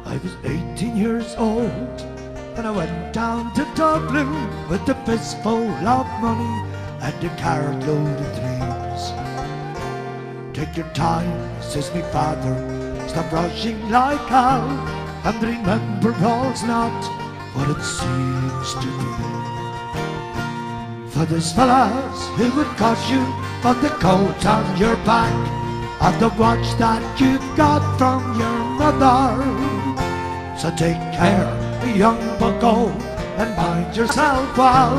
I was 18 years old when I went down to Dublin with a fistful of money and a cartload of dreams. Take your time, says me father, stop rushing like hell, and remember all's not what it seems to be. For there's fellas who would cost you for the coat on your back and the watch that you've got from your mother. So take care, young bucko, and mind yourself well.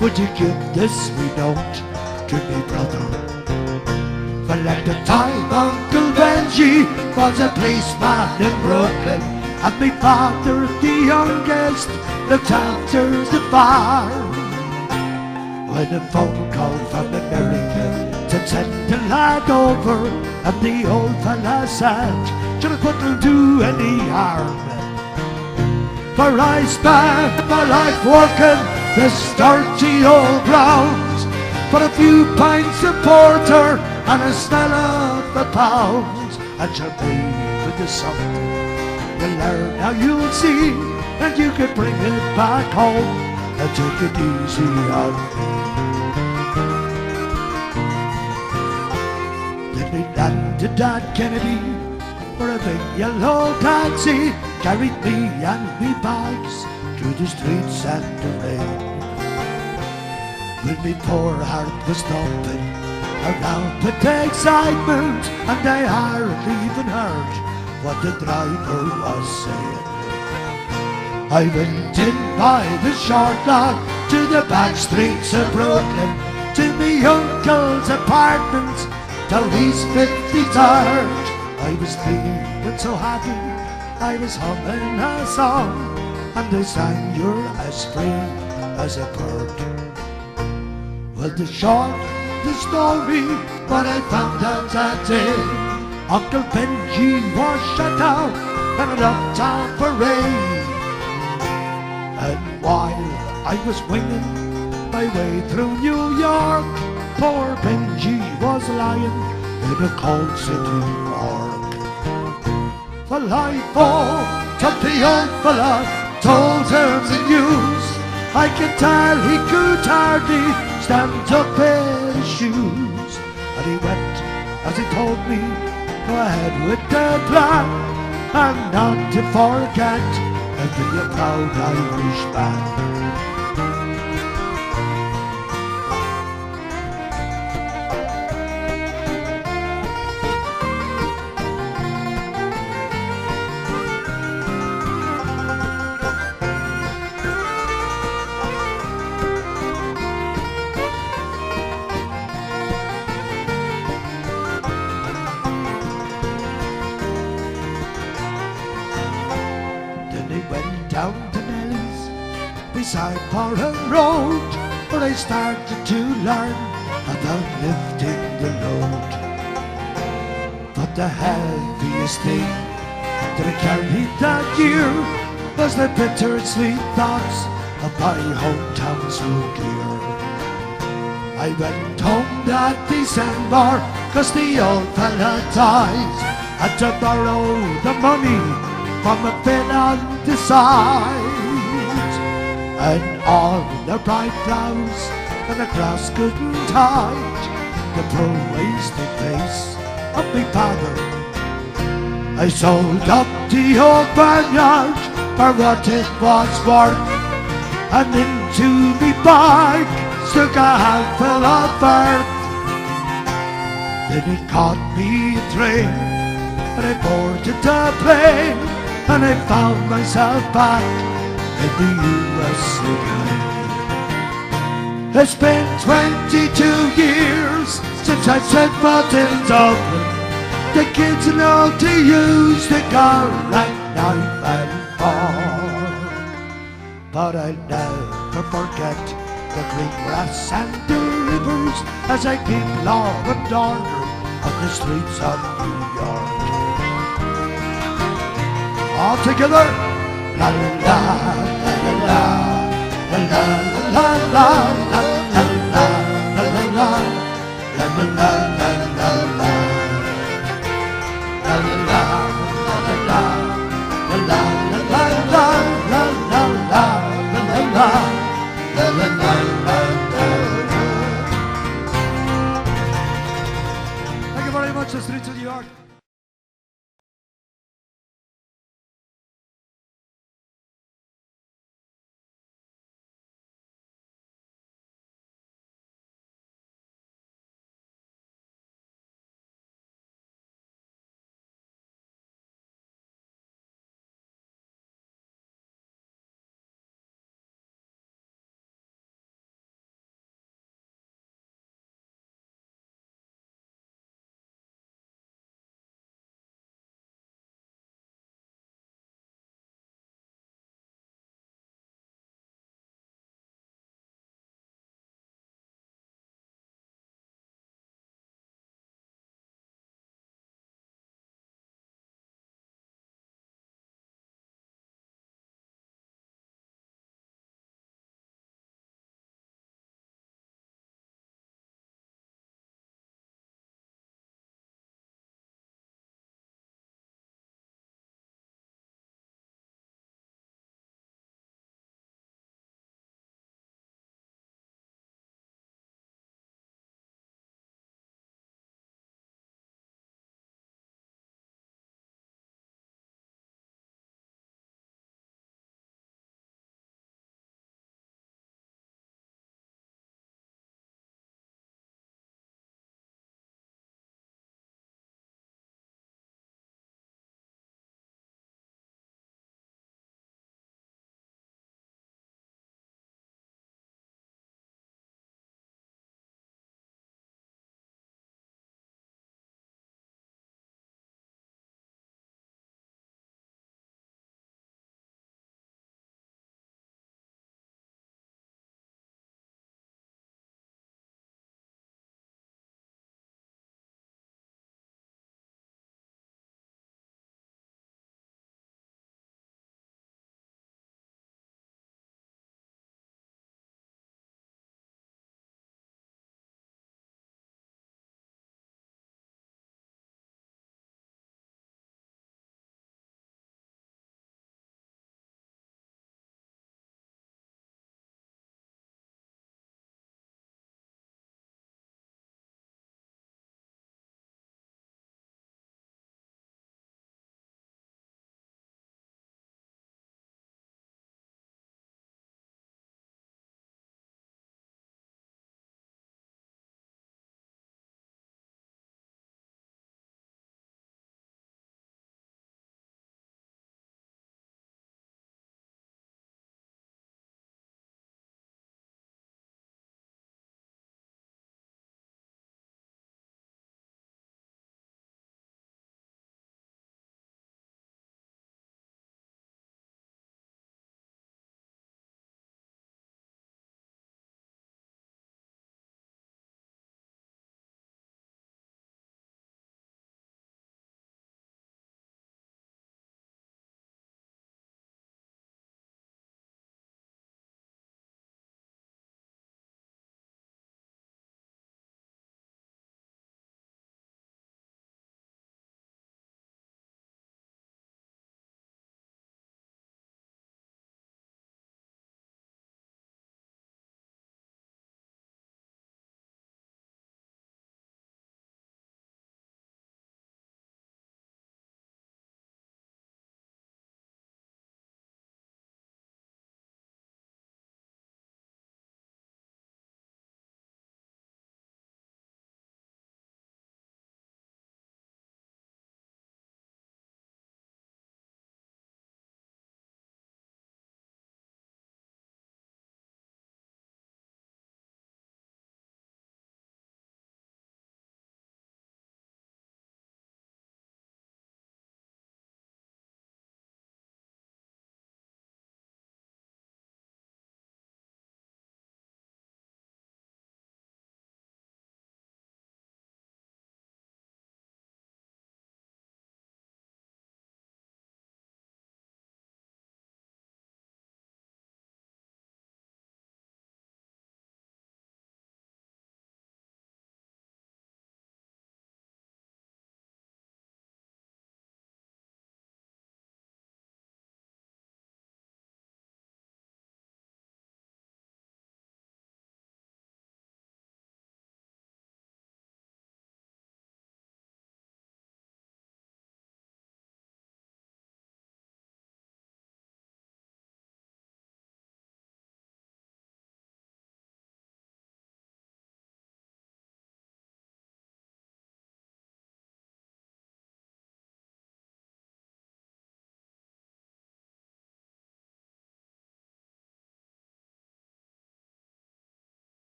Would you give this wee note to me brother? Well, at the time Uncle Benji was a policeman in Brooklyn, and me father, the youngest, looked after the farm. When a phone call from America to send the lad over, and the old fella said, "Should I put him to any harm?" For I spent my life working this dirty old ground for a few pints of porter and a smell of a pound. And shall be with the something you'll learn how you'll see, and you can bring it back home and take it easy on me. Then we landed at Kennedy for a big yellow taxi, carried me and me bags through the streets and the rain. When me poor heart was thumping around with excitement, and I hardly even heard what the driver was saying. I went in by the short line to the back streets of Brooklyn, to me uncle's apartment till he's 53rd. I was feeling so happy, I was humming a song, and they sang "You're as free as a bird." Well, the short, the story, what I found out that day, Uncle Benji was shut down and an uptown parade. And while I was winging my way through New York, poor Benji was lying in a cold city morgue. Well, I fought up the old fella, told him the news. I could tell he could hardly stand up his shoes. And he went, as he told me, go ahead with the plan, and not to forget and be a proud Irishman. Down to Nelly's beside Foreign Road, where I started to learn about lifting the load. But the heaviest thing that I carried that year was the bittersweet thoughts of my hometown school gear. I went home that December 'cause the old fella died. Had to borrow the money from a fit on the side, and all the bright blouse and the grass couldn't hide the poor wasted face of me father. I sold up the old barnyard for what it was worth, and into me bag stuck a handful of earth. Then it caught me a train, and I boarded the plane, and I found myself back in the USA. It's been 22 years since I set foot in Dublin. The kids know to use the car right knife and fork. but I'll never forget the green grass and the rivers as I keep law and order on the streets of New York. All together, la la la la la la la la la la la.